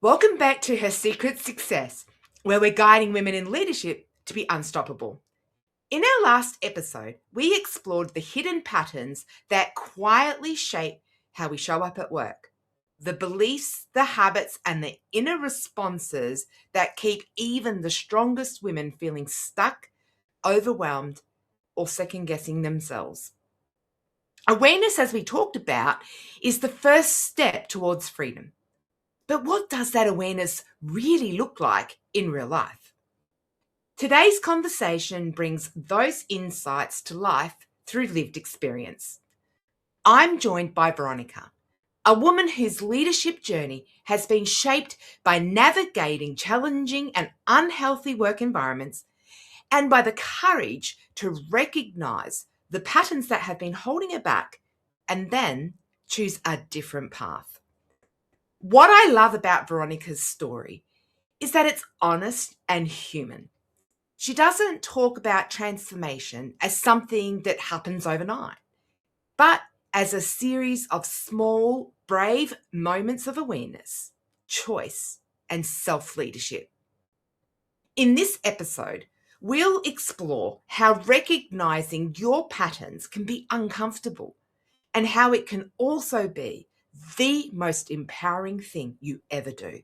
Welcome back to Her Secret Success, where we're guiding women in leadership to be unstoppable. In our last episode, we explored the hidden patterns that quietly shape how we show up at work, the beliefs, the habits, and the inner responses that keep even the strongest women feeling stuck, overwhelmed, or second-guessing themselves. Awareness, as we talked about, is the first step towards freedom. But what does that awareness really look like in real life? Today's conversation brings those insights to life through lived experience. I'm joined by Veronica, a woman whose leadership journey has been shaped by navigating challenging and unhealthy work environments and by the courage to recognize the patterns that have been holding her back and then choose a different path. What I love about Veronica's story is that it's honest and human. She doesn't talk about transformation as something that happens overnight, but as a series of small, brave moments of awareness, choice, and self-leadership. In this episode, we'll explore how recognizing your patterns can be uncomfortable and how it can also be the most empowering thing you ever do.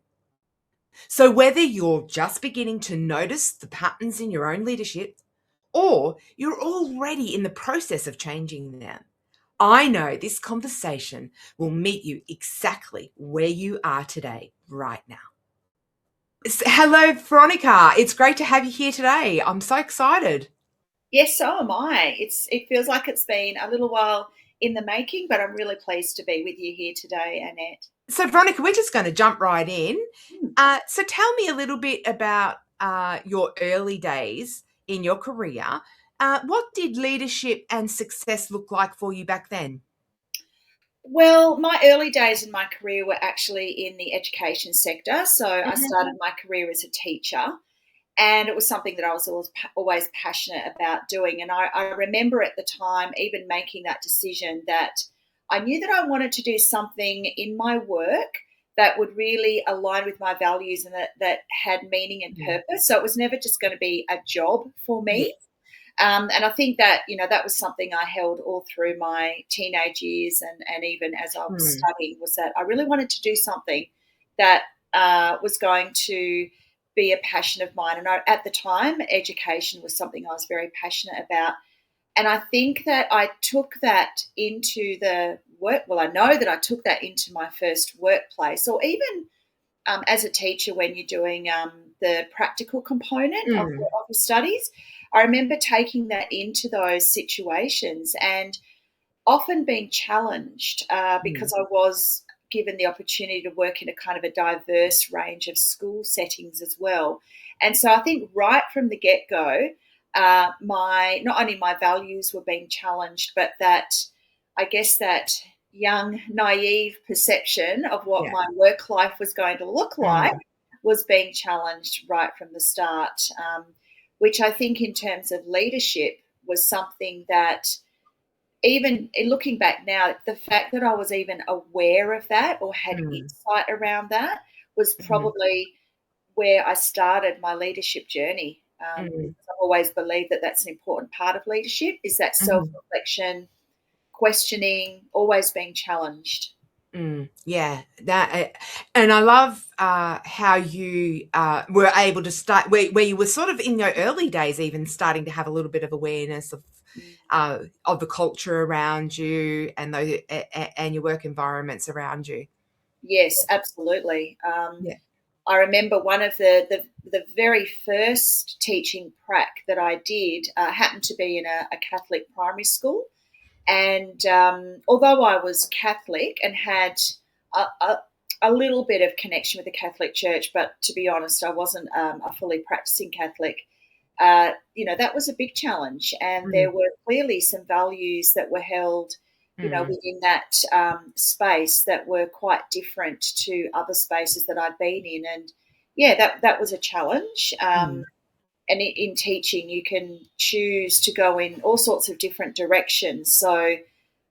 So whether you're just beginning to notice the patterns in your own leadership or you're already in the process of changing them, I know this conversation will meet you exactly where you are today, right now. Hello, Veronica. It's great to have you here today. I'm so excited. Yes, so am I. It feels like it's been a little while in the making, but I'm really pleased to be with you here today, Annette. So, Veronica, we're just going to jump right in. Hmm. So tell me a little bit about your early days in your career. What did leadership and success look like for you back then? Well, my early days in my career were actually in the education sector. So I Mhm. started my career as a teacher, and it was something that I was always passionate about doing. And I remember at the time even making that decision that I knew that I wanted to do something in my work that would really align with my values and that had meaning and Mm. purpose. So it was never just going to be a job for Yeah. me. And I think that, that was something I held all through my teenage years and even as I was Mm. studying, was that I really wanted to do something that was going to be a passion of mine. And at the time, education was something I was very passionate about. And I think that I took that into the work. Well, I know that I took that into my first workplace, or even as a teacher when you're doing the practical component of Mm. your studies. I remember taking that into those situations and often being challenged Mm. because I was given the opportunity to work in a kind of a diverse range of school settings as well. And so I think right from the get-go, my not only my values were being challenged, but that I guess that young, naive perception of what Yeah. my work life was going to look like Mm. was being challenged right from the start, which I think in terms of leadership was something that even looking back now, the fact that I was even aware of that or had Mm. insight around that was Mhm. probably where I started my leadership journey. Mm. Because I've always believed that that's an important part of leadership is that Mhm. self-reflection, questioning, always being challenged. Yeah, and I love how you were able to start where you were sort of in your early days, even starting to have a little bit of awareness of the culture around you and those and your work environments around you. Yes, absolutely. Yeah. I remember one of the very first teaching prac that I did happened to be in a Catholic primary school. And although I was Catholic and had a, a, a little bit of connection with the Catholic Church, but to be honest, I wasn't a fully practicing Catholic. That was a big challenge, and Mm. there were clearly some values that were held, Mm. within that space that were quite different to other spaces that I'd been in, and yeah, that was a challenge. Mm. And in teaching, you can choose to go in all sorts of different directions. So,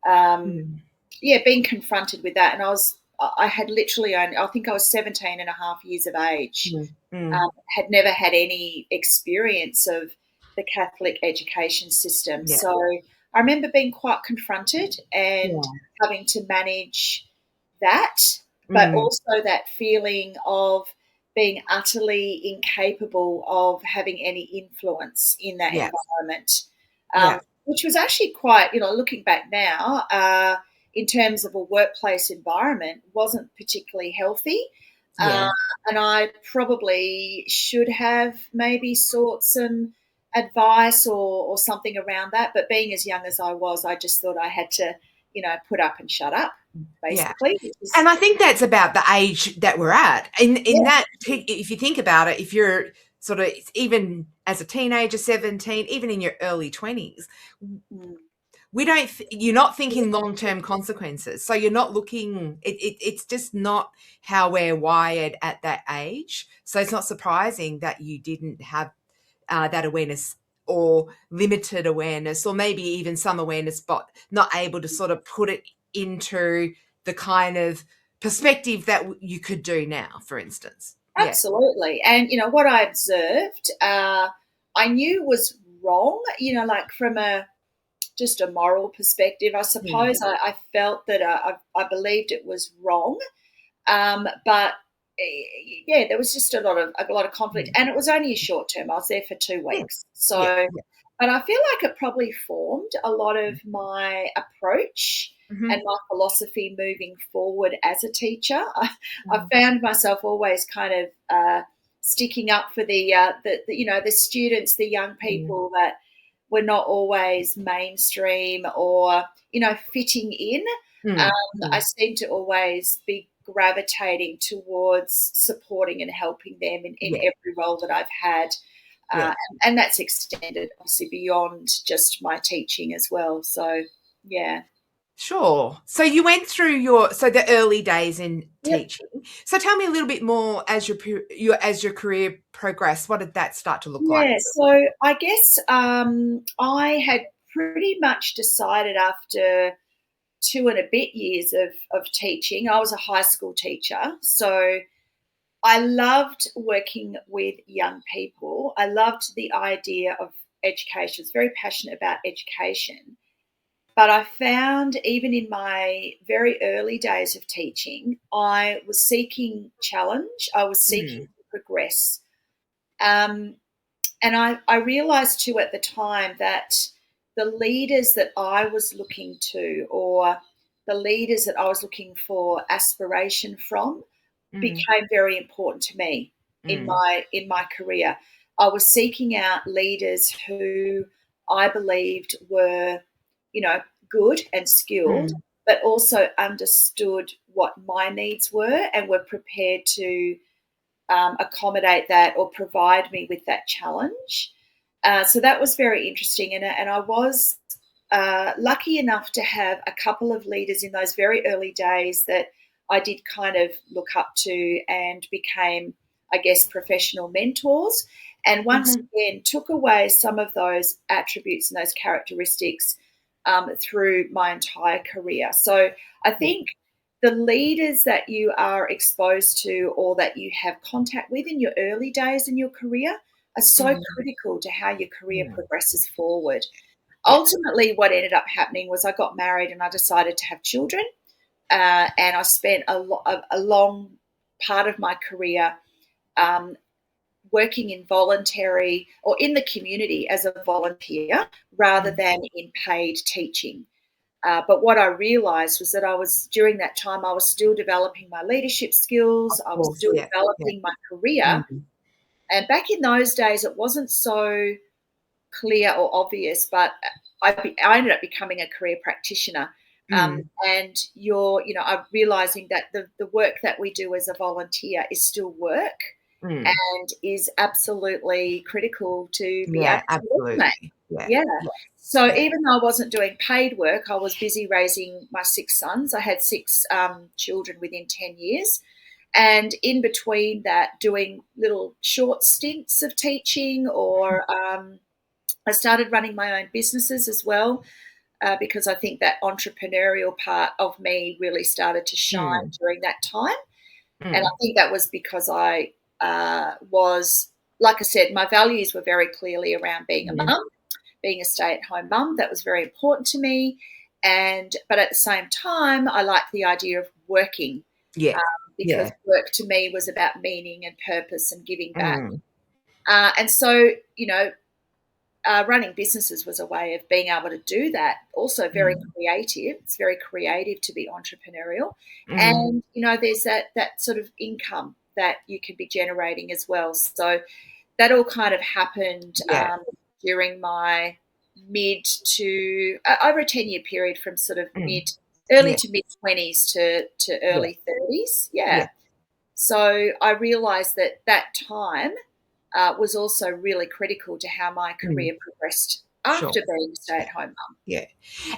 um, Mm. yeah, being confronted with that, and I had literally only, I think I was 17 and a half years of age, Mm. Mm. had never had any experience of the Catholic education system. Yeah. So I remember being quite confronted and Yeah. having to manage that, but Mm. also that feeling of being utterly incapable of having any influence in that Yeah. environment, Yeah. which was actually quite, looking back now, in terms of a workplace environment, wasn't particularly healthy. Uh, Yeah. and I probably should have maybe sought some advice or something around that. But being as young as I was, I just thought I had to, put up and shut up, Yeah. basically. Which is, And I think that's about the age that we're at. In yeah. that, if you think about it, if you're sort of even as a teenager, 17, even in your early 20s, Mm. we don't you're not thinking long-term consequences, so you're not looking it's just not how we're wired at that age. So it's not surprising that you didn't have that awareness, or limited awareness, or maybe even some awareness, but not able to sort of put it into the kind of perspective that you could do now, for instance. Yeah. Absolutely. And, what I observed, I knew was wrong, like from just a moral perspective. I Mm. suppose I felt that I believed it was wrong. But yeah, there was just a lot of conflict, Mm. and it was only a short term. I was there for two Yeah. weeks, Yeah. so Yeah. but I feel like it probably formed a lot of my approach and Mm-hmm. my philosophy moving forward as a teacher. I Mm. found myself always kind of sticking up for the students, the young Mm. people that were not always mainstream or fitting in. Mm. I Mm. seem to always be gravitating towards supporting and helping them in Yeah. every role that I've had. Yeah. And that's extended obviously beyond just my teaching as well. So, yeah. Sure. So you went through the early days in Yep. teaching. So tell me a little bit more as your career progressed. What did that start to look like? Yeah. So I guess I had pretty much decided after 2 and a bit years of teaching, I was a high school teacher. So I loved working with young people. I loved the idea of education. I was very passionate about education. But I found even in my very early days of teaching, I was seeking challenge. I was seeking Mm. to progress. Um, and I realized too at the time that the leaders that I was looking to, or the leaders that I was looking for aspiration from, Mm. became very important to me in Mm. my career. I was seeking out leaders who I believed were, you know, good and skilled, Mm. but also understood what my needs were and were prepared to accommodate that or provide me with that challenge. So that was very interesting, and I was lucky enough to have a couple of leaders in those very early days that I did kind of look up to and became, I guess, professional mentors. And once Mhm. again, took away some of those attributes and those characteristics through my entire career. So I Yeah. think the leaders that you are exposed to or that you have contact with in your early days in your career are so Mm. critical to how your career Mm. progresses forward. Yeah. Ultimately, what ended up happening was I got married and I decided to have children. And I spent a long part of my career um, working in voluntary or in the community as a volunteer rather Mm. than in paid teaching. But what I realised was that during that time, I was still developing my leadership Of skills. I was course. still Yeah. Yeah. developing my career. Mm. And back in those days, it wasn't so clear or obvious, but I ended up becoming a career practitioner. Mm. And I'm realizing that the work that we do as a volunteer is still work Mm. and is absolutely critical to be able Yeah. to automate. Absolutely. Yeah. Yeah. Yeah. So Yeah. even though I wasn't doing paid work, I was busy raising my 6 sons. I had six children within 10 years. And in between that, doing little short stints of teaching, or I started running my own businesses as well. because I think that entrepreneurial part of me really started to shine during that time. And I think that was because I was, like I said, my values were very clearly around being a mum, being a stay-at-home mum. That was very important to me. But at the same time, I liked the idea of working, because work to me was about meaning and purpose and giving back. And so, running businesses was a way of being able to do that. Also very creative. It's very creative to be entrepreneurial. And, there's that sort of income that you can be generating as well. So that all kind of happened during my over a 10-year period, from sort of early to mid-20s to early 30s. So I realised that time was also really critical to how my career progressed after being a stay-at-home mum. Yeah.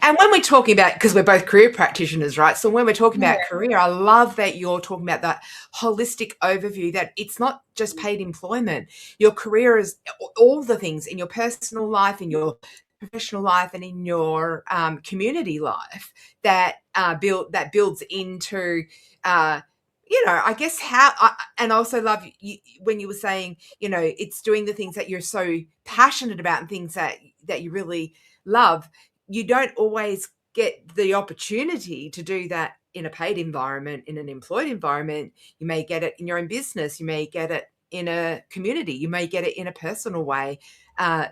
And when we're talking about, because we're both career practitioners, right? So when we're talking about career, I love that you're talking about that holistic overview, that it's not just paid employment. Your career is all the things in your personal life, in your professional life, and in your community life that builds into I guess and I also love you when you were saying, it's doing the things that you're so passionate about and things that you really love. You don't always get the opportunity to do that in a paid environment, in an employed environment. You may get it in your own business. You may get it in a community. You may get it in a personal way.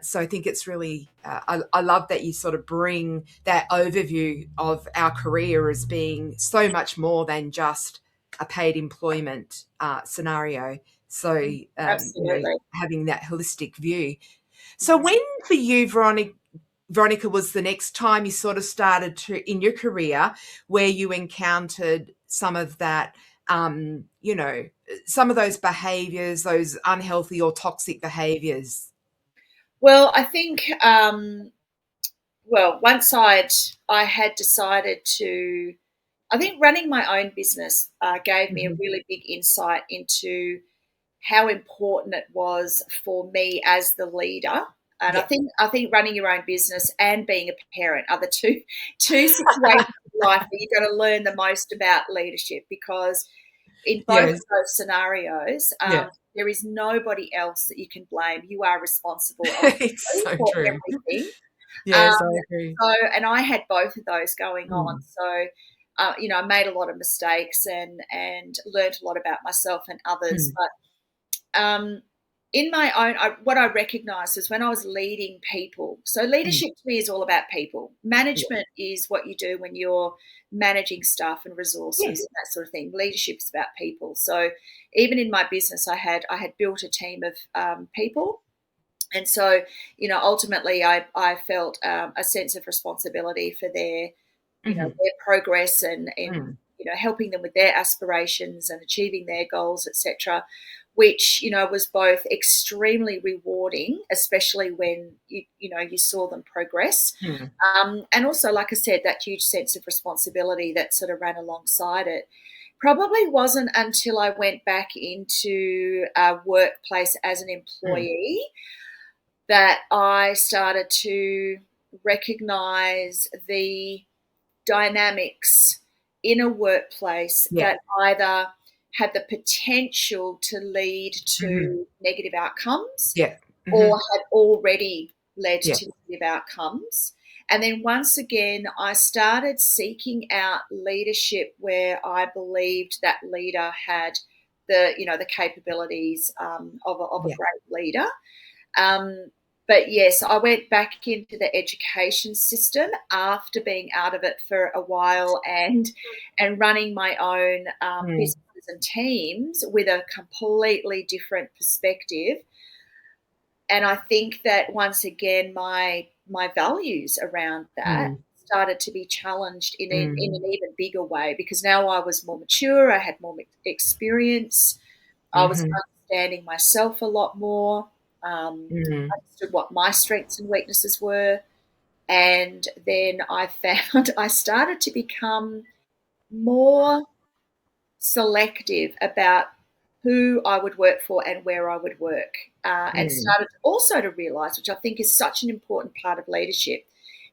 So I think it's really, I love that you sort of bring that overview of our career as being so much more than just a paid employment scenario. So having that holistic view. So when for you, Veronica, was the next time you sort of started to, in your career, where you encountered some of that, some of those behaviours, those unhealthy or toxic behaviours? Well, I think, once I had decided to, I think running my own business gave me a really big insight into how important it was for me as the leader. And I think running your own business and being a parent are the two situations in life where you've got to learn the most about leadership, because in both of those scenarios, there is nobody else that you can blame. You are responsible It's so for true. everything. Yes, I agree. And I had both of those going on. So, I made a lot of mistakes and learned a lot about myself and others. But in my own, what I recognised was when I was leading people. So leadership to me is all about people. Management is what you do when you're managing staff and resources and that sort of thing. Leadership is about people. So even in my business, I had built a team of people. And so, ultimately I felt a sense of responsibility for their, their progress and helping them with their aspirations and achieving their goals, etc., which, was both extremely rewarding, especially when you saw them progress. And also, like I said, that huge sense of responsibility that sort of ran alongside it. Probably wasn't until I went back into a workplace as an employee that I started to recognize the dynamics in a workplace that either had the potential to lead to negative outcomes or had already led to negative outcomes. And then once again, I started seeking out leadership where I believed that leader had the capabilities of a great leader. But yes, I went back into the education system after being out of it for a while and running my own businesses and teams with a completely different perspective. And I think that once again, my values around that started to be challenged in an even bigger way, because now I was more mature, I had more experience, I was understanding myself a lot more. Understood what my strengths and weaknesses were, and then I found I started to become more selective about who I would work for and where I would work, and started also to realise, which I think is such an important part of leadership,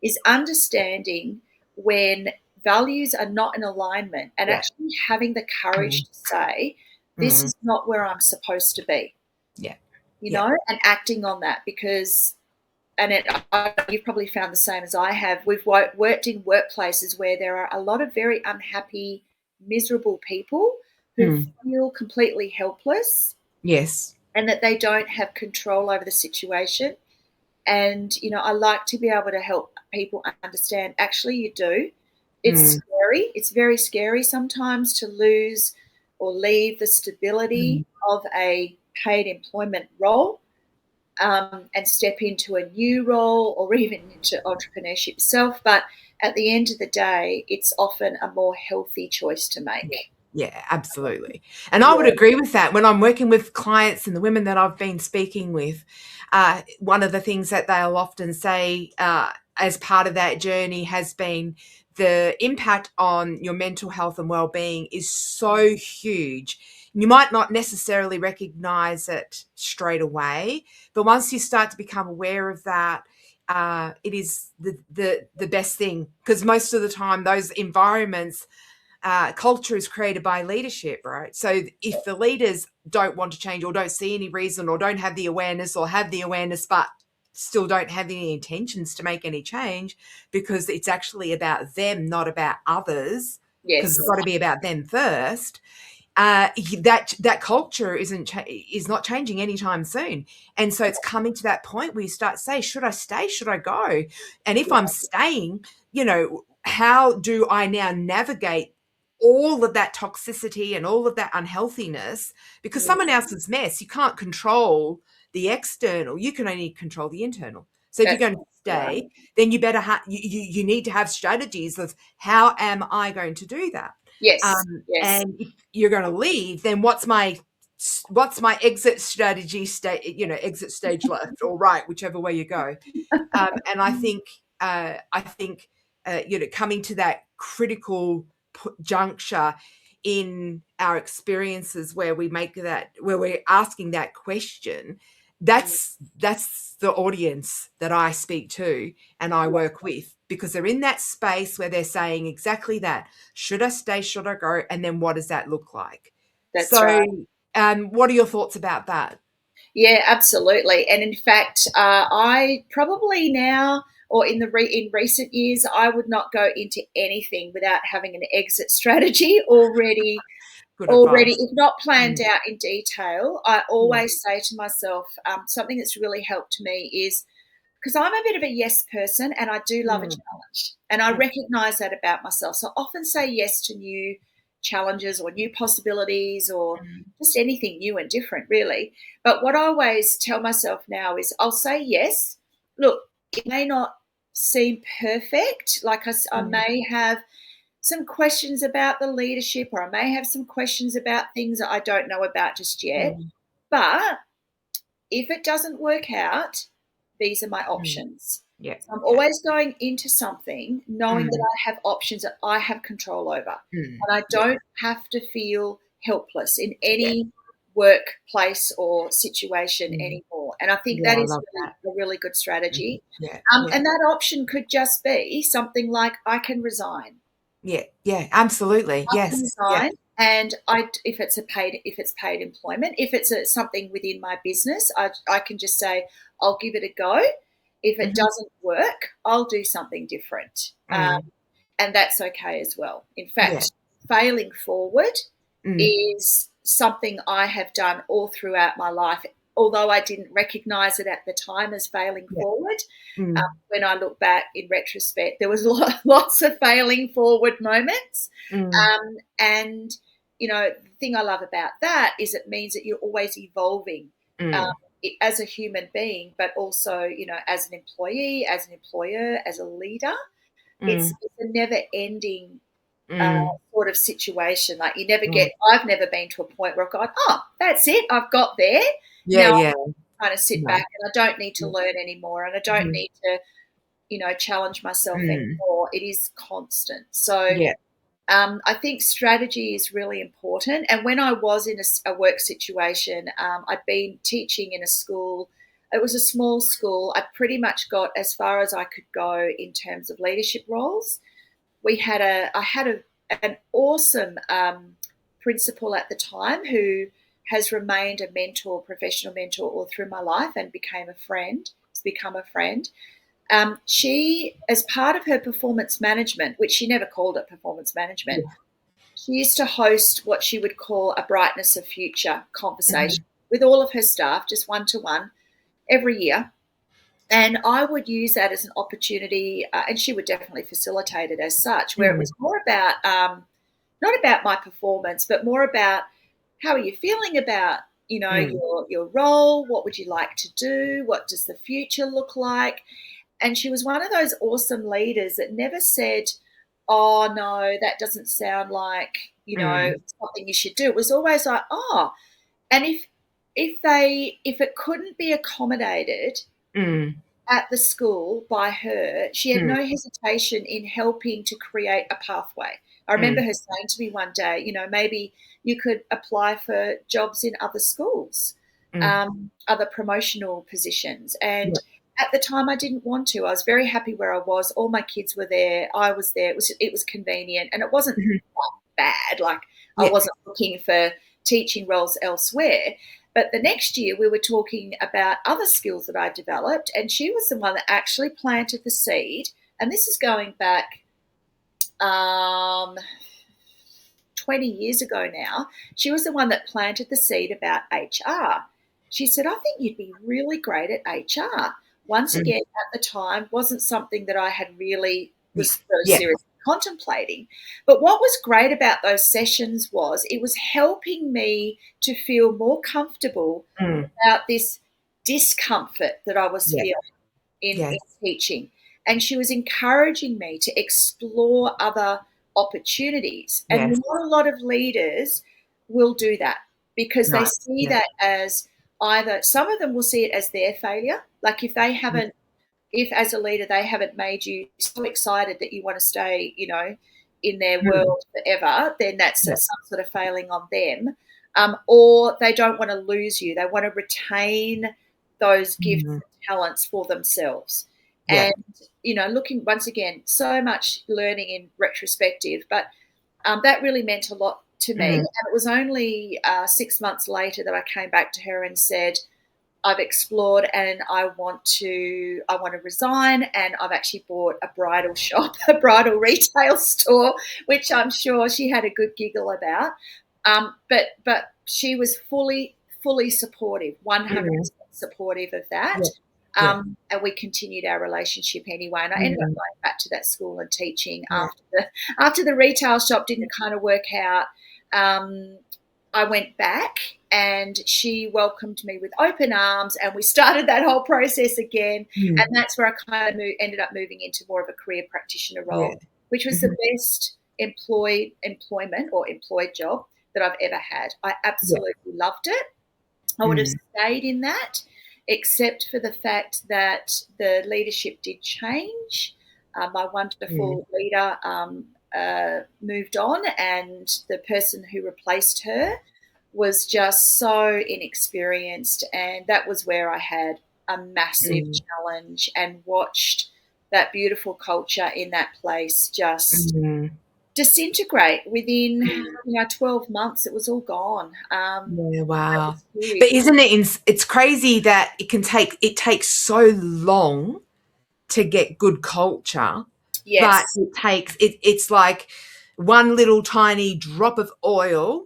is understanding when values are not in alignment and Yeah. actually having the courage to say, this is not where I'm supposed to be, Yeah. you Yeah. know, and acting on that because, and you've probably found the same as I have, we've worked in workplaces where there are a lot of very unhappy, miserable people who feel completely helpless Yes. and that they don't have control over the situation. And, you know, I like to be able to help people understand actually you do. It's scary. It's very scary sometimes to lose or leave the stability of a paid employment role and step into a new role or even into entrepreneurship itself. But at the end of the day, it's often a more healthy choice to Yeah. make. Yeah, absolutely. And I would Yeah. agree with that. When I'm working with clients and the women that I've been speaking with, one of the things that they'll often say as part of that journey has been the impact on your mental health and well-being is so huge. You might not necessarily recognize it straight away, but once you start to become aware of that, it is the best thing, because most of the time those environments, culture is created by leadership, right? So if the leaders don't want to change or don't see any reason or don't have the awareness or have the awareness but still don't have any intentions to make any change, because it's actually about them, not about others, because Yes. it's got to be about them first. That culture is not changing anytime soon, and so it's coming to that point where you start to say, should I stay, should I go? And if I'm staying, how do I now navigate all of that toxicity and all of that unhealthiness? Because someone else's mess, you can't control the external, you can only control the internal. So if you're That's going to right. stay, then you better you need to have strategies of how am I going to do that. Yes. Yes. And if you're going to leave, then what's my exit strategy exit stage left or right, whichever way you go. And I think coming to that critical juncture in our experiences where we're asking that question, that's the audience that I speak to and I work with, because they're in that space where they're saying exactly that. Should I stay? Should I go? And then what does that look like? That's So, right. what are your thoughts about that? Yeah, absolutely. And in fact, I probably now, or in recent years, I would not go into anything without having an exit strategy Good already, advice. if not planned Mm, out in detail. I mm, always say to myself, something that's really helped me is because I'm a bit of a yes person and I do love a mm, challenge. And I mm, recognize that about myself. So I often say yes to new challenges or new possibilities or mm, just anything new and different, really. But what I always tell myself now is I'll say yes. Look, it may not seem perfect. Like I mm, may have some questions about the leadership or I may have some questions about things that I don't know about just yet. mm, But if it doesn't work out, these are my mm. options. Yeah, So I'm yeah. always going into something knowing that Mm, I have options that I have control over. mm. And I Yeah, don't have to feel helpless in yeah. any workplace or situation Mm. anymore. And I think Yeah, that I is love really that. a really good Mhm. strategy. Yeah, yeah. And that option could just be something like I can resign. Yeah, yeah, absolutely. I can Yes. Yeah. resign, and if it's paid employment, if it's something within my business, I can just say I'll give it a go. If it Mhm. doesn't work, I'll do something different, Mm. and that's okay as well. In Yeah. fact, failing forward Mm. is something I have done all throughout my life. Although I didn't recognize it at the time as failing Yeah. forward, Mm. when I look back in retrospect, there was lots of failing forward moments. Mm. And, you know, the thing I love about that is it means that you're always evolving um, Mm. as a human being, but also, you know, as an employee, as an employer, as a leader. It's, Mm. it's a never ending Mm. sort of situation. Like Mm. I've never been to a point where I've gone, oh, that's it, I've got there. Yeah, Now yeah. I kind of sit No. back and I don't need to Mm. learn anymore and I don't Mhm. need to, you know, challenge myself Mm. anymore. It is constant. So Yeah. I think strategy is really important. And when I was in a work situation, I'd been teaching in a school It was a small school. I pretty much got as far as I could go in terms of leadership roles. I had an awesome principal at the time who has remained a mentor, professional mentor, all through my life and became a friend. Has become a friend. She, as part of her performance management, which she never called it performance management, she used to host what she would call a brightness of future conversation with all of her staff, just one-to-one, every year. And I would use that as an opportunity, and she would definitely facilitate it as such, where it was more about not about my performance, but more about how are you feeling about your role, what would you like to do, what does the future look like. And she was one of those awesome leaders that never said, oh no, that doesn't sound like something you should do. It was always like, oh, and if it couldn't be accommodated at the school by her, she had no hesitation in helping to create a pathway. I remember her saying to me one day, maybe you could apply for jobs in other schools, other promotional positions. And at the time I didn't want to. I was very happy where I was. All my kids were there. I was there. It was convenient, and it wasn't bad. Like I wasn't looking for teaching roles elsewhere. But the next year we were talking about other skills that I developed, and she was the one that actually planted the seed. And this is going back 20 years ago now. She was the one that planted the seed about HR. She said, I think you'd be really great at HR. Once again, at the time, wasn't something that I had really was very seriously contemplating. But what was great about those sessions was it was helping me to feel more comfortable about this discomfort that I was feeling in teaching. And she was encouraging me to explore other opportunities. And not a lot of leaders will do that because they see that as either some of them will see it as their failure. Like if they haven't, if as a leader they haven't made you so excited that you want to stay, in their world forever, then that's some sort of failing on them. Or they don't want to lose you. They want to retain those gifts and talents for themselves. And, looking once again, so much learning in retrospective, but that really meant a lot to me. And it was only 6 months later that I came back to her and said, I've explored and I want to resign, and I've actually bought a bridal shop, a bridal retail store, which I'm sure she had a good giggle about. But she was fully supportive, 100% supportive of that. And we continued our relationship anyway. And I ended up going back to that school and teaching after the retail shop didn't kind of work out. I went back and she welcomed me with open arms, and we started that whole process again. And that's where I kind of ended up moving into more of a career practitioner role, which was the best employment or employed job that I've ever had. I absolutely loved it. I would have stayed in that, except for the fact that the leadership did change. My wonderful leader moved on, and the person who replaced her was just so inexperienced, and that was where I had a massive challenge and watched that beautiful culture in that place just disintegrate within 12 months. It was all gone. Wow. But isn't it it's crazy that it takes so long to get good culture. But it takes it's like one little tiny drop of oil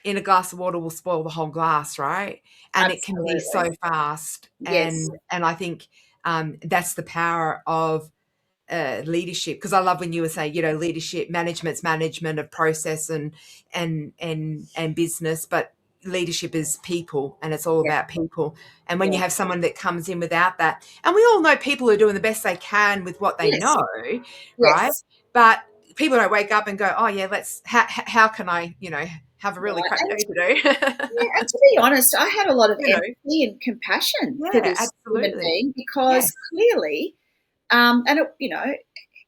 in a glass of water will spoil the whole glass, right? And it can be so fast. And I think that's the power of leadership, because I love when you were saying, leadership, management's management of process and business, but leadership is people, and it's all about people. And when you have someone that comes in without that, and we all know people are doing the best they can with what they know, right? But people don't wake up and go, oh yeah, how can I, have a really crap day to do? And to be honest, I had a lot of empathy and compassion for this human being, because clearly,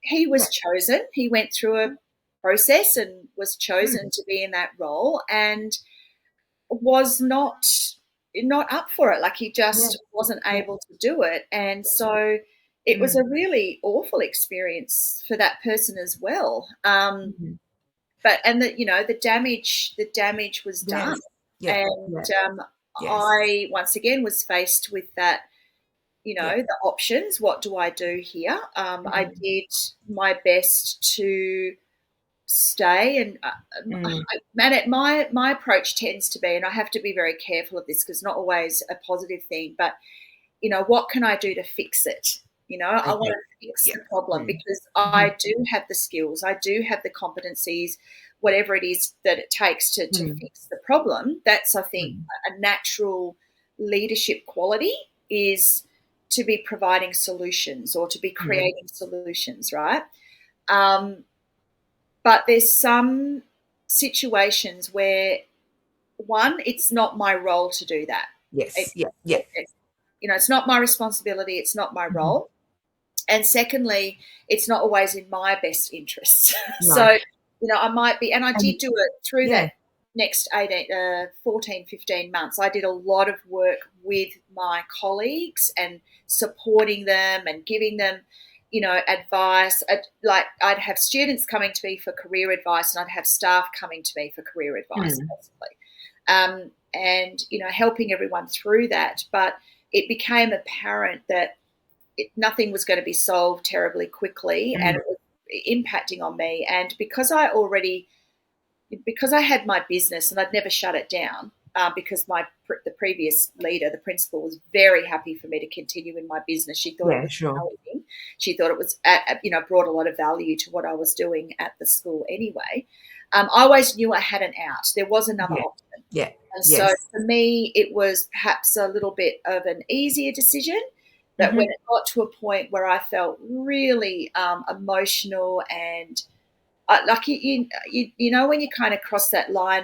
he was chosen. He went through a process and was chosen to be in that role, and was not, not up for it. Like he just wasn't able to do it. And so it was a really awful experience for that person as well. But the damage was done. And I once again was faced with that, the options. What do I do here? I did my best to stay, and my approach tends to be, and I have to be very careful of this because it's not always a positive thing, but what can I do to fix it? I want to fix the problem because I do have the skills, I do have the competencies, whatever it is that it takes to fix the problem. That's, I think, a natural leadership quality, is to be providing solutions or to be creating solutions, right? But there's some situations where, one, it's not my role to do that. It's not my responsibility. It's not my role. And secondly, it's not always in my best interests. So, I might be, and I did do it through that next 14, 15 months. I did a lot of work with my colleagues and supporting them and giving them, advice. I'd have students coming to me for career advice, and I'd have staff coming to me for career advice, basically. And, helping everyone through that. But it became apparent that nothing was going to be solved terribly quickly, and it was impacting on me. And because I had my business and I'd never shut it down, because the previous leader, the principal, was very happy for me to continue in my business. She thought it was amazing. She thought it was, brought a lot of value to what I was doing at the school anyway. I always knew I had an out. There was another option. And so for me, it was perhaps a little bit of an easier decision. But when it got to a point where I felt really emotional and when you kind of cross that line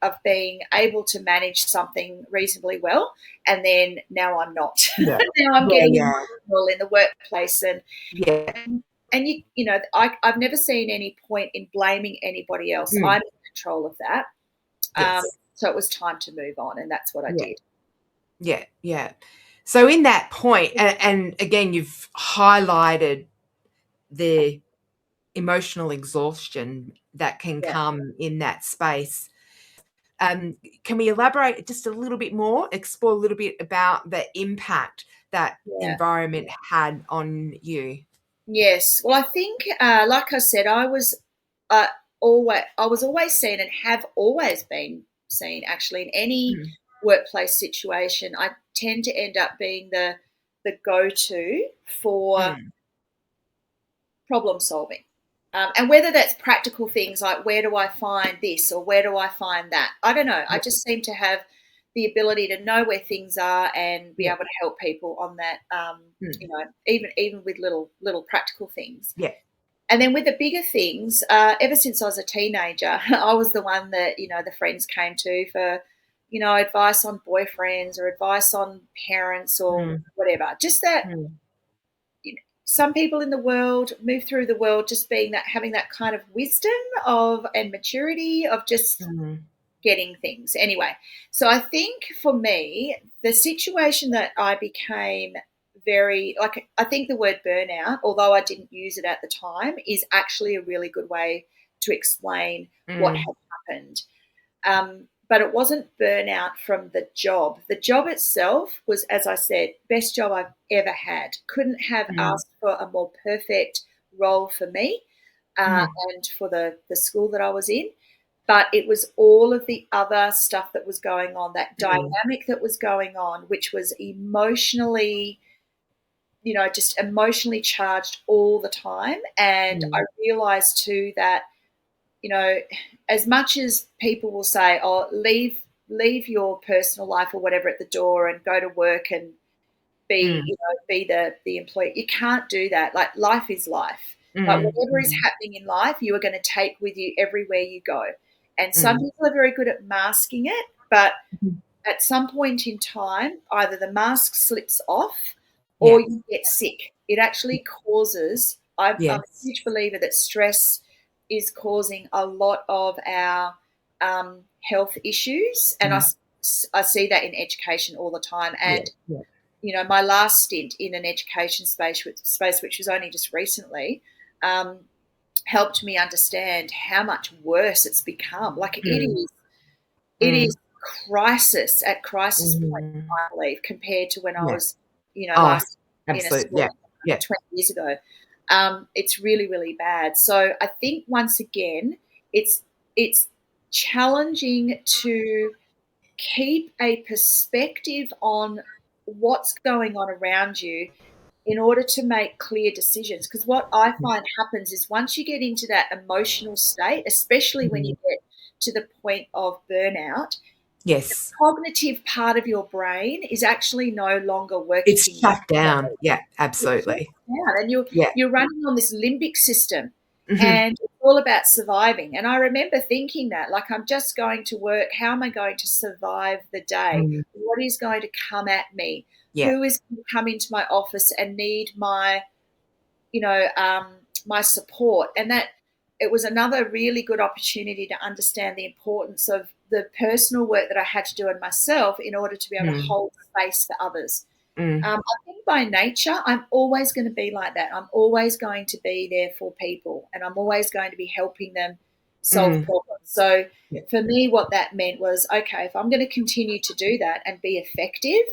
of being able to manage something reasonably well, and then now I'm not. Now I'm getting emotional in the workplace, and I've never seen any point in blaming anybody else. I'm in control of that. So it was time to move on, and that's what I did. Yeah. So in that point, and again, you've highlighted the emotional exhaustion that can come in that space. Can we elaborate just a little bit more, explore a little bit about the impact that environment had on you? Yes. Well, I think, like I said, I was always seen, and have always been seen, actually, in any workplace situation. I tend to end up being the go-to for problem solving. And whether that's practical things like, where do I find this or where do I find that? I don't know. I just seem to have the ability to know where things are and be able to help people on that, even with little practical things. And then with the bigger things, ever since I was a teenager, I was the one that, the friends came to for, advice on boyfriends or advice on parents or whatever. Just that some people in the world move through the world just having that kind of wisdom and maturity of just getting things. Anyway, so I think for me, the situation that I became I think the word burnout, although I didn't use it at the time, is actually a really good way to explain what had happened. But it wasn't burnout from the job. The job itself was, as I said, best job I've ever had. Couldn't have asked for a more perfect role for me and for the school that I was in. But it was all of the other stuff that was going on, that dynamic that was going on, which was emotionally, just emotionally charged all the time. And I realized too that, as much as people will say, oh, leave your personal life or whatever at the door and go to work and be the employee, you can't do that. Like, life is life. Like, whatever is happening in life, you are going to take with you everywhere you go. And some people are very good at masking it, but at some point in time, either the mask slips off or you get sick. It actually causes, I'm a huge believer that stress is causing a lot of our health issues. And I see that in education all the time. And Yeah. my last stint in an education space, which was only just recently, helped me understand how much worse it's become. Like Mm. it Mm. is crisis point, Mm. I believe, compared to when I Yeah. was, Oh, last in a absolutely. school Yeah. Yeah. 20 years ago. It's really, really bad. So I think once again, it's challenging to keep a perspective on what's going on around you in order to make clear decisions. Because what I find happens is once you get into that emotional state, especially when you Mm. get to the point of burnout, Yes. cognitive part of your brain is actually no longer It's working shut down. properly. Yeah, It shuts absolutely. down, and Yeah. you're running on this limbic system, Mhm. and it's all about surviving. And I remember thinking that, like, I'm just going to work. How am I going to survive the day? Mm. What is going to come at me? Yeah. Who is going to come into my office and need my you know, my support. And that it was another really good opportunity to understand the importance of the personal work that I had to do in myself in order to be able to Mm. hold space for others. Mm. I think by nature, I'm always going to be like that. I'm always going to be there for people, and I'm always going to be helping them solve Mm. problems. So Yeah. for me, what that meant was, okay, if I'm going to continue to do that and be effective,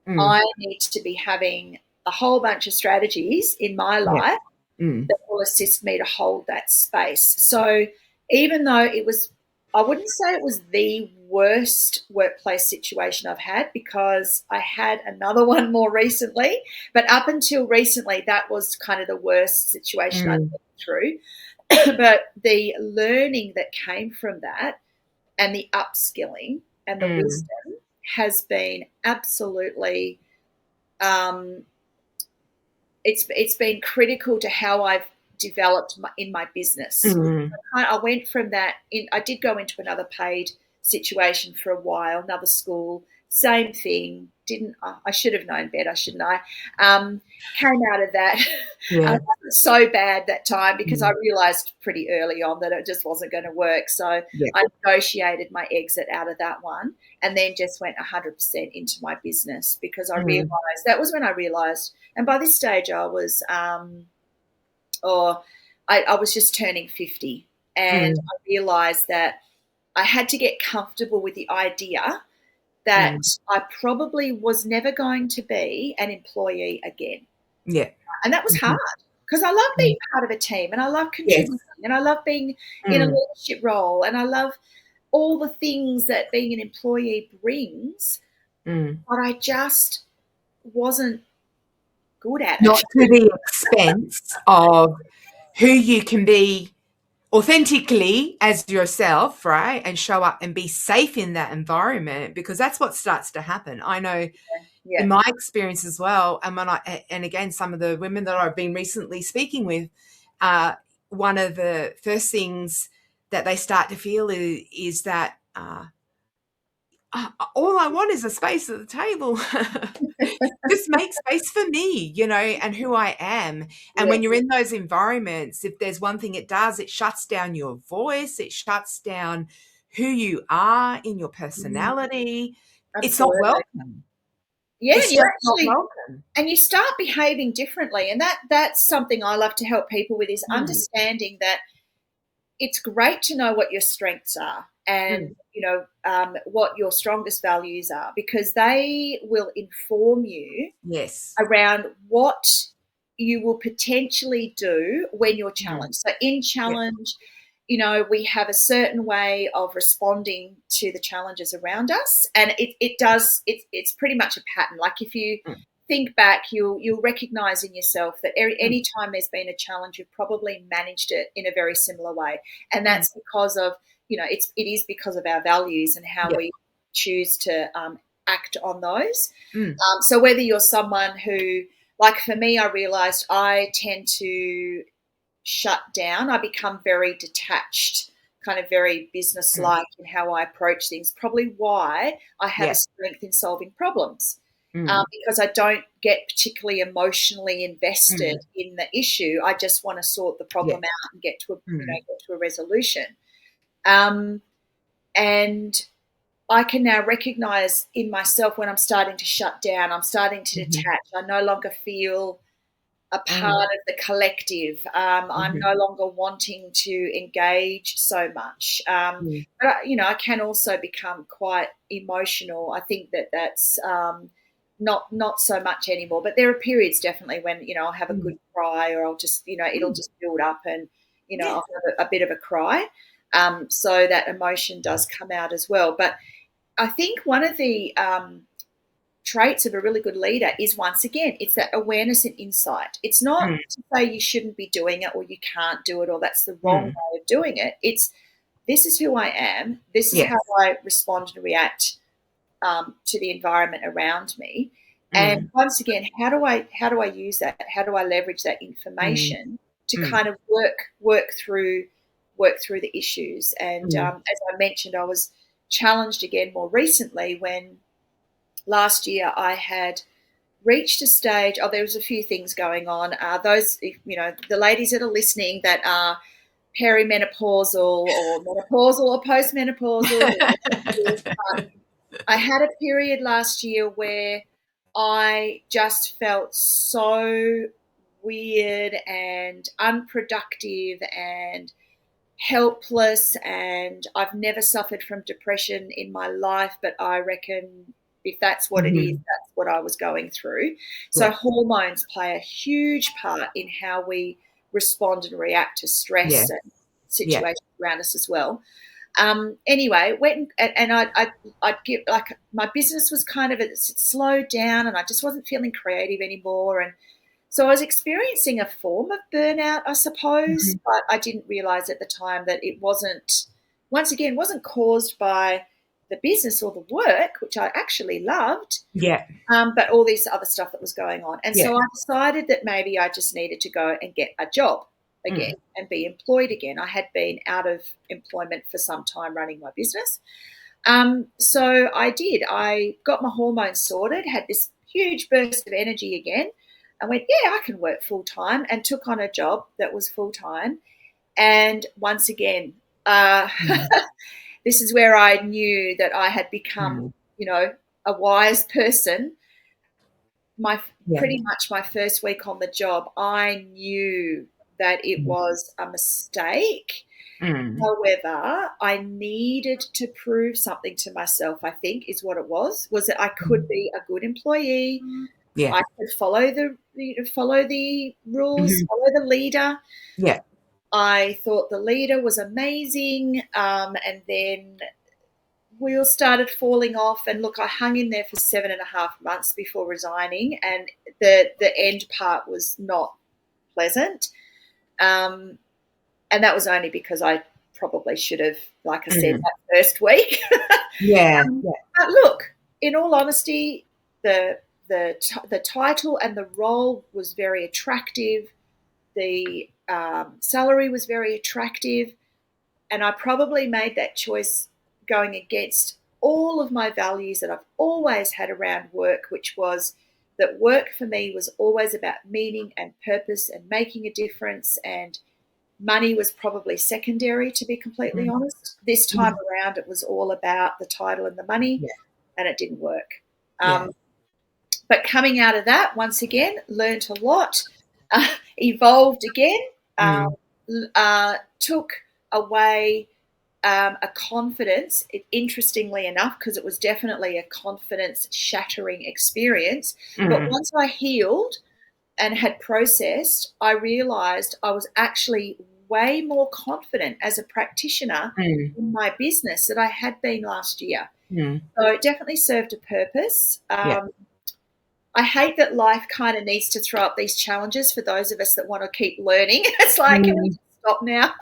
Mm. I need to be having a whole bunch of strategies in my Yeah. life Mm. that will assist me to hold that space. So even though I wouldn't say it was the worst workplace situation I've had, because I had another one more recently, but up until recently, that was kind of the worst situation I'd Mm. been through. But the learning that came from that and the upskilling and the Mm. wisdom has been absolutely um, it's been critical to how I've developed in my business. Mm. I went from that. I did go into another paid situation for a while, another school, same thing. Didn't I should have known better, shouldn't I? Came out of that. Yeah. It wasn't so bad that time because I Mm. realised pretty early on that it just wasn't going to work. So Yeah. I negotiated my exit out of that one, and then just went 100% into my business because I Mm. realised that was when I realised. And by this stage, or I was just turning 50, and Mm. I realised that I had to get comfortable with the idea that Mm. I probably was never going to be an employee again. Yeah. And that was hard Mhm. because I love Mm. being part of a team, and I love Yes. contributing, and I love being in a Mm. leadership role, and I love all the things that being an employee brings, Mm. but I just wasn't good at Not it. to the expense of who you can be authentically as yourself, right? And show up and be safe in that environment, because that's what starts to happen. I know Yeah. in my experience as well, and and again, some of the women that I've been recently speaking with, one of the first things that they start to feel is that all I want is a space at the table. Just make space for me, and who I am. And Yeah. when you're in those environments, if there's one thing it does, it shuts down your voice, it shuts down who you are in your Mm, personality. It's not absolutely. welcome. Yeah, It's you just not actually welcome. and you start behaving differently, and that's something I love to help people with, is Mm. understanding that it's great to know what your strengths are, and Mm. what your strongest values are, because they will inform you Yes. around what you will potentially do when you're Mm. challenged. So in Yeah. challenge, we have a certain way of responding to the challenges around us, and it's pretty much a pattern. Like if you Mm. think back, you'll recognize in yourself that Mm. any time there's been a challenge, you've probably managed it in a very similar way, and Mm. that's because of it is because of our values and how Yeah. we choose to act on those. Mm. So whether you're someone who, like for me, I realized I tend to shut down. I become very detached, kind of very Mm. business-like in how I approach things. Probably why I have a Yeah. strength in solving problems, Mm. because I don't get particularly emotionally invested Mm. in the issue. I just want to sort the Yeah. problem out and get to Mm. a resolution. Um, and I can now recognize in myself when I'm starting to shut down, I'm starting to detach. I no longer feel a part of the collective. I'm no longer wanting to engage so much. But, I can also become quite emotional. I think that's not so much anymore. But there are periods definitely when, I'll have a good cry, or I'll just, it'll just build up, and, I'll have a bit of a cry. So that emotion does come out as well. But I think one of the traits of a really good leader is, once again, it's that awareness and insight. It's not to say you shouldn't be doing it, or you can't do it, or that's the wrong way of doing it. It's, this is who I am. This is how I respond and react to the environment around me. And once again, how do I use that? How do I leverage that information to kind of work through the issues? And as I mentioned, I was challenged again more recently when last year I had reached a stage. There was a few things going on. Those, the ladies that are listening that are perimenopausal or menopausal or postmenopausal, I had a period last year where I just felt so weird and unproductive and helpless, and I've never suffered from depression in my life, but I reckon if that's what it is, that's what I was going through. So hormones play a huge part in how we respond and react to stress and situations around us as well. Anyway, went and I'd give, like, my business was kind of, it slowed down, and I just wasn't feeling creative anymore. And so I was experiencing a form of burnout, I suppose, but I didn't realize at the time that it wasn't caused by the business or the work, which I actually loved. But all this other stuff that was going on. And so I decided that maybe I just needed to go and get a job again and be employed again. I had been out of employment for some time running my business. So I did. I got my hormones sorted, had this huge burst of energy again. I went, I can work full time, and took on a job that was full time. And once again, this is where I knew that I had become, a wise person. Pretty much my first week on the job, I knew that it was a mistake. However, I needed to prove something to myself, I think is what it was that I could be a good employee. I could follow the rules, follow the leader. I thought the leader was amazing, and then we all started falling off. And look, I hung in there for 7.5 months before resigning, and the end part was not pleasant. And that was only because I probably should have, like I said, that first week. But look, in all honesty, the title and the role was very attractive. The salary was very attractive, and I probably made that choice going against all of my values that I've always had around work, which was that work for me was always about meaning and purpose and making a difference, and money was probably secondary, to be completely honest. This time around, it was all about the title and the money, and it didn't work. But coming out of that, once again, learnt a lot, evolved again, took away a confidence, interestingly enough, because it was definitely a confidence-shattering experience. But once I healed and had processed, I realised I was actually way more confident as a practitioner in my business than I had been last year. So it definitely served a purpose. I hate that life kind of needs to throw up these challenges for those of us that want to keep learning. It's like, can we stop now?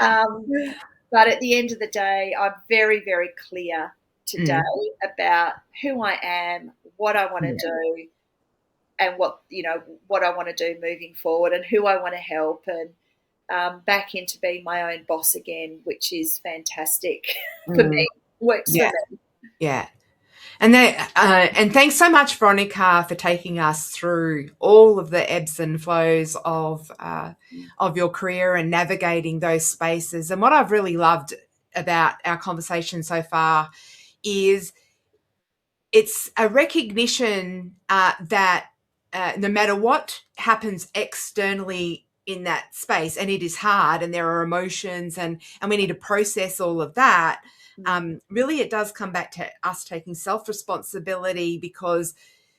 But at the end of the day, I'm very, very clear today about who I am, what I want to do, and what I want to do moving forward, and who I want to help, and back into being my own boss again, which is fantastic for me. Works for me. And thanks so much, Veronica, for taking us through all of the ebbs and flows of your career and navigating those spaces. And what I've really loved about our conversation so far is it's a recognition that no matter what happens externally in that space, and it is hard, and there are emotions, and we need to process all of that. Really, it does come back to us taking self-responsibility, because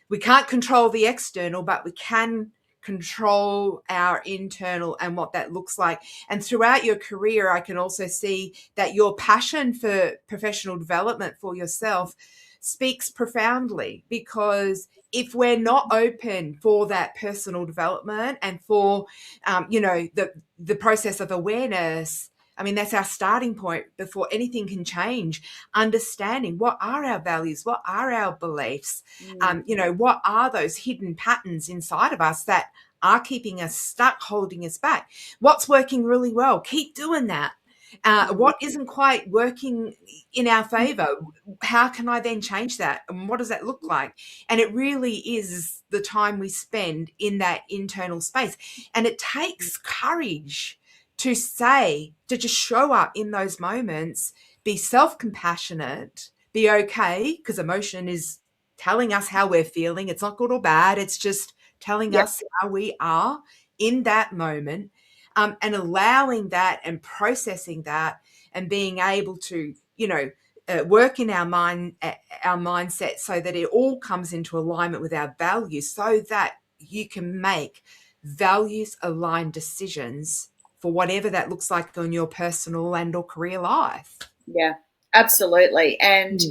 we can't control the external, but we can control our internal and what that looks like. And throughout your career, I can also see that your passion for professional development for yourself speaks profoundly, because if we're not open for that personal development and for the process of awareness, I mean, that's our starting point before anything can change. Understanding what are our values, what are our beliefs, what are those hidden patterns inside of us that are keeping us stuck, holding us back. What's working really well? Keep doing that. What isn't quite working in our favor? How can I then change that? And what does that look like? And it really is the time we spend in that internal space. And it takes courage to just show up in those moments, be self-compassionate, be okay, because emotion is telling us how we're feeling. It's not good or bad. It's just telling us how we are in that moment. And allowing that and processing that and being able to, work in our mindset so that it all comes into alignment with our values, so that you can make values aligned decisions for whatever that looks like on your personal and or career life. Yeah, absolutely. And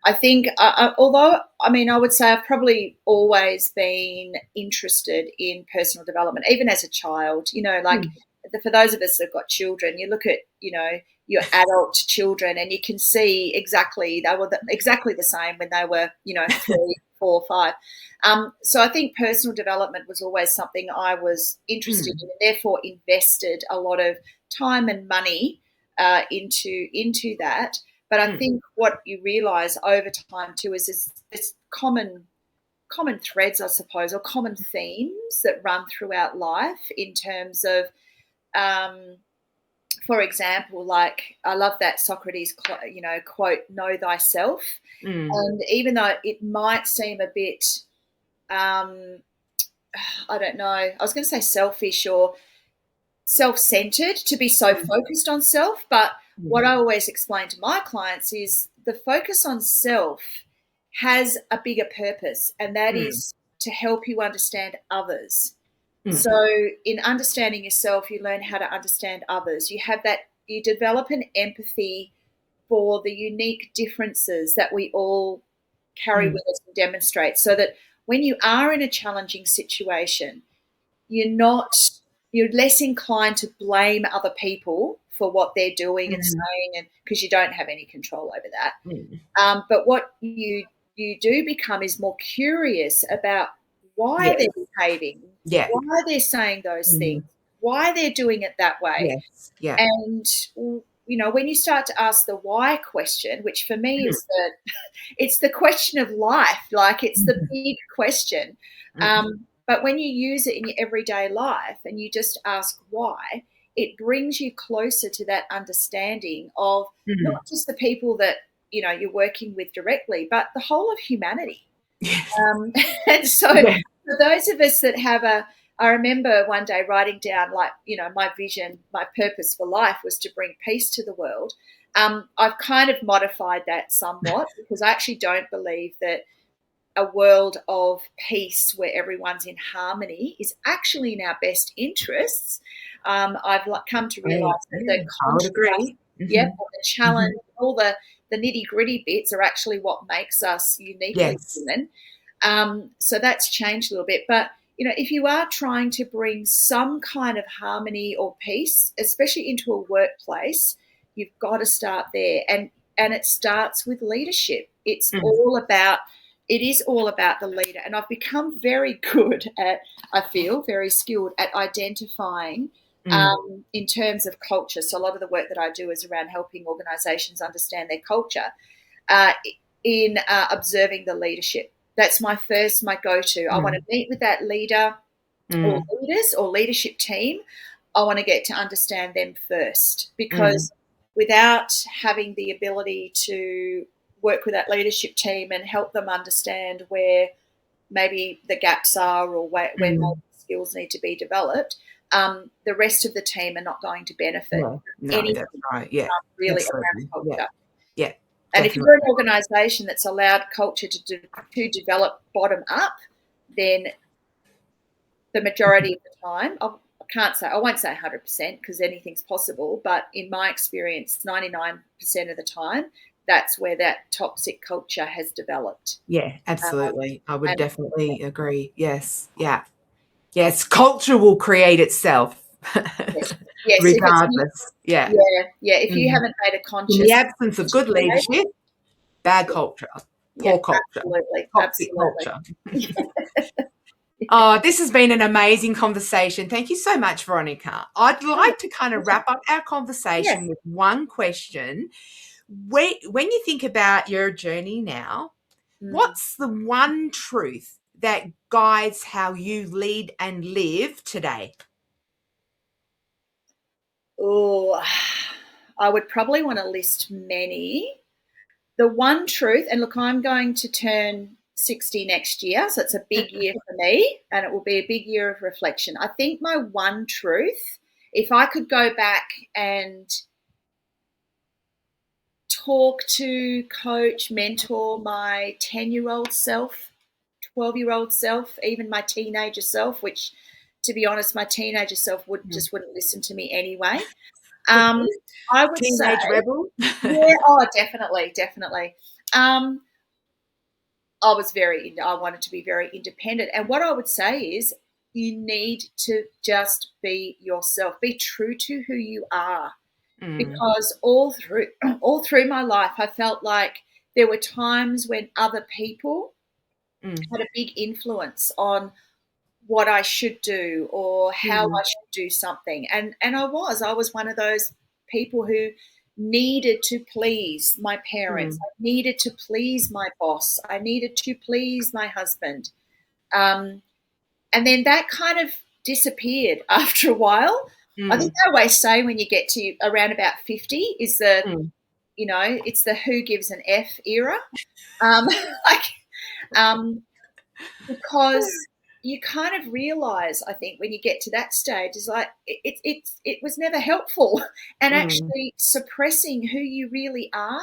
I think, although, I would say I've probably always been interested in personal development, even as a child, for those of us that have got children, you look at, your adult children, and you can see exactly, they were exactly the same when they were, 3, 4, 5. So I think personal development was always something I was interested in, and therefore invested a lot of time and money into that. But I think what you realise over time too is this common threads, I suppose, or common themes that run throughout life in terms of, for example, like I love that Socrates, quote, "Know thyself." And even though it might seem a bit, I don't know, I was going to say selfish or self-centered to be so focused on self, but what I always explain to my clients is the focus on self has a bigger purpose, and that is to help you understand others. So in understanding yourself, you learn how to understand others. You develop an empathy for the unique differences that we all carry with us and demonstrate, so that when you are in a challenging situation, you're less inclined to blame other people for what they're doing and saying, and because you don't have any control over that. But what you do become is more curious about why they're behaving, why they're saying those things, why they're doing it that way. And when you start to ask the why question, which for me is it's the question of life, like it's the big question. But when you use it in your everyday life and you just ask why, it brings you closer to that understanding of not just the people that you're working with directly, but the whole of humanity. And so for those of us that have I remember one day writing down, like, my vision, my purpose for life was to bring peace to the world. I've kind of modified that somewhat, because I actually don't believe that a world of peace where everyone's in harmony is actually in our best interests. I've come to realise that the contrast, the challenge, all the nitty-gritty bits are actually what makes us uniquely human. So that's changed a little bit. But, if you are trying to bring some kind of harmony or peace, especially into a workplace, you've got to start there. And it starts with leadership. It is all about the leader. And I've become very good at, I feel, very skilled at identifying in terms of culture. So a lot of the work that I do is around helping organisations understand their culture in observing the leadership. That's my go-to. I want to meet with that leader or leaders or leadership team. I want to get to understand them first, because without having the ability to work with that leadership team and help them understand where maybe the gaps are or when maybe skills need to be developed, the rest of the team are not going to benefit No, anything that's right. Yeah, really absolutely. around culture. Yeah. And if you're an organisation that's allowed culture to develop bottom up, then the majority of the time, I won't say 100% because anything's possible, but in my experience, 99% of the time, that's where that toxic culture has developed. Yeah, absolutely. I would and definitely agree. Yes. Yeah. Yes. Culture will create itself. yes, Regardless. Yeah. if you haven't made a In conscious the absence of good leadership, bad culture, poor culture, toxic absolutely. culture. Oh, this has been an amazing conversation. Thank you so much, Veronica. I'd like to kind of wrap up our conversation with one question. When you think about your journey now, what's the one truth that guides how you lead and live today? Oh, I would probably want to list many. The one truth, and look, I'm going to turn 60 next year, so it's a big year for me, and it will be a big year of reflection. I think my one truth, if I could go back and talk to, coach, mentor my 10-year-old self, 12-year-old self, even my teenager self, which, to be honest, my teenager self wouldn't listen to me anyway. I would Teenage say, rebel? definitely. I wanted to be very independent. And what I would say is you need to just be yourself. Be true to who you are. Because all through my life, I felt like there were times when other people had a big influence on what I should do or how I should do something. And I was one of those people who needed to please my parents. I needed to please my boss. I needed to please my husband. And then that kind of disappeared after a while. I think I always say when you get to around about 50 is it's the who gives an F era. Like, because you kind of realize, I think, when you get to that stage, is like it was never helpful, and actually suppressing who you really are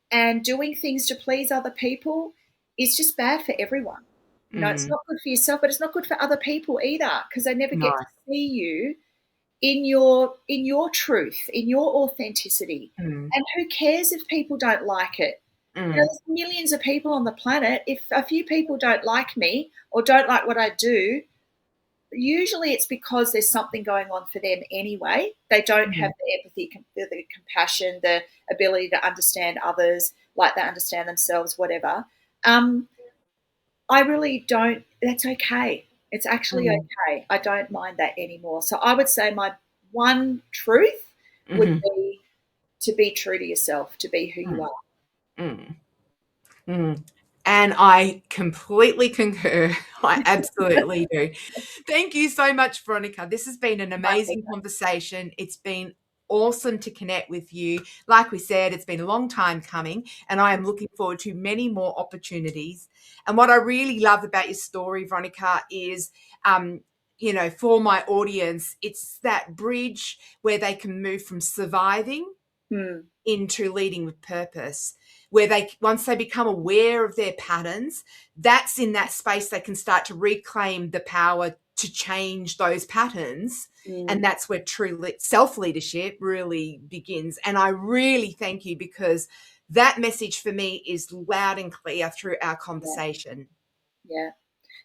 and doing things to please other people is just bad for everyone. It's not good for yourself, but it's not good for other people either because they never get to see you in your truth, in your authenticity. And who cares if people don't like it? There's millions of people on the planet. If a few people don't like me or don't like what I do, usually it's because there's something going on for them anyway. They don't have the empathy, the compassion, the ability to understand others like they understand themselves, whatever. I really don't. That's okay. It's actually okay. I don't mind that anymore. So I would say my one truth would be to be true to yourself, to be who you are. And I completely concur. I absolutely do. Thank you so much, Veronica. This has been an amazing conversation. It's been awesome to connect with you. Like we said, it's been a long time coming, and I am looking forward to many more opportunities. And what I really love about your story, Veronica, is for my audience, it's that bridge where they can move from surviving into leading with purpose, where once they become aware of their patterns, that's in that space they can start to reclaim the power to change those patterns. And that's where true self-leadership really begins. And I really thank you because that message for me is loud and clear through our conversation. Yeah.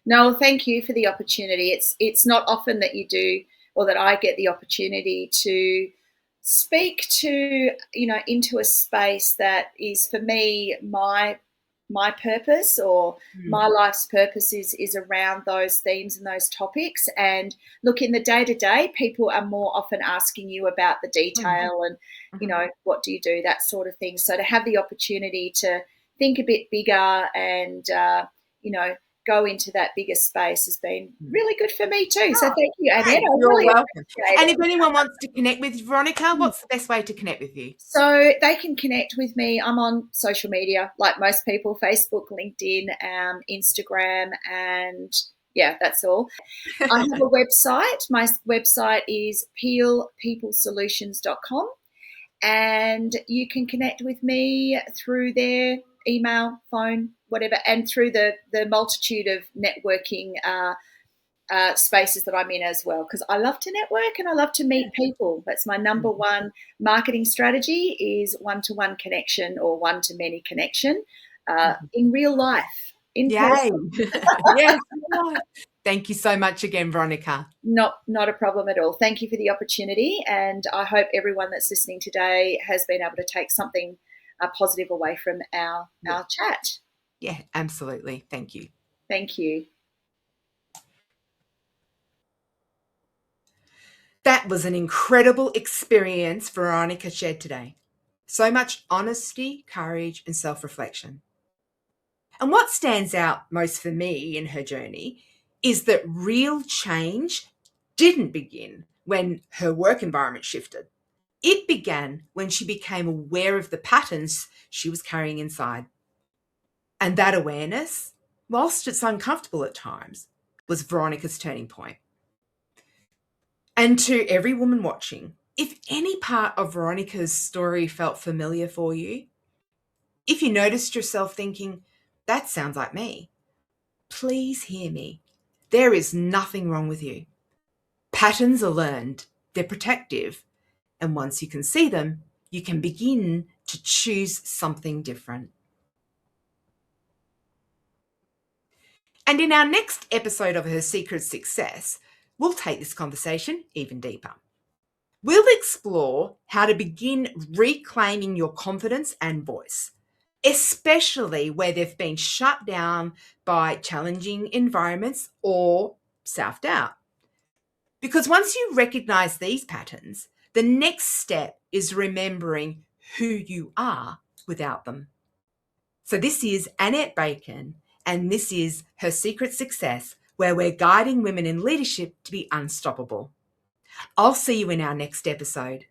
No, thank you for the opportunity. It's not often that you do or that I get the opportunity to speak to, into a space that is for me my purpose or my life's purpose is around those themes and those topics. And look, in the day-to-day, people are more often asking you about the detail and, what do you do, that sort of thing. So to have the opportunity to think a bit bigger and, go into that bigger space has been really good for me too. So thank you, Annette. I You're really welcome. appreciate And it. if anyone wants to connect with Veronica, what's the best way to connect with you? So they can connect with me. I'm on social media, like most people: Facebook, LinkedIn, Instagram, and yeah, that's all. I have a website. My website is peelpeoplesolutions.com, and you can connect with me through there, email, phone, whatever, and through the multitude of networking spaces that I'm in as well, because I love to network and I love to meet people. That's my number one marketing strategy, is one-to-one connection or one-to-many connection in real life, in Yay. person. Yes. Thank you so much again, Veronica. Not a problem at all. Thank you for the opportunity, and I hope everyone that's listening today has been able to take something positive away from our chat. Yeah, absolutely. Thank you. Thank you. That was an incredible experience Veronica shared today. So much honesty, courage, and self-reflection. And what stands out most for me in her journey is that real change didn't begin when her work environment shifted. It began when she became aware of the patterns she was carrying inside. And that awareness, whilst it's uncomfortable at times, was Veronica's turning point. And to every woman watching, if any part of Veronica's story felt familiar for you, if you noticed yourself thinking, that sounds like me, please hear me. There is nothing wrong with you. Patterns are learned, they're protective, and once you can see them, you can begin to choose something different. And in our next episode of Her Secret Success, we'll take this conversation even deeper. We'll explore how to begin reclaiming your confidence and voice, especially where they've been shut down by challenging environments or self-doubt. Because once you recognize these patterns, the next step is remembering who you are without them. So this is Annette Bacon, and this is Her Secret Success, where we're guiding women in leadership to be unstoppable. I'll see you in our next episode.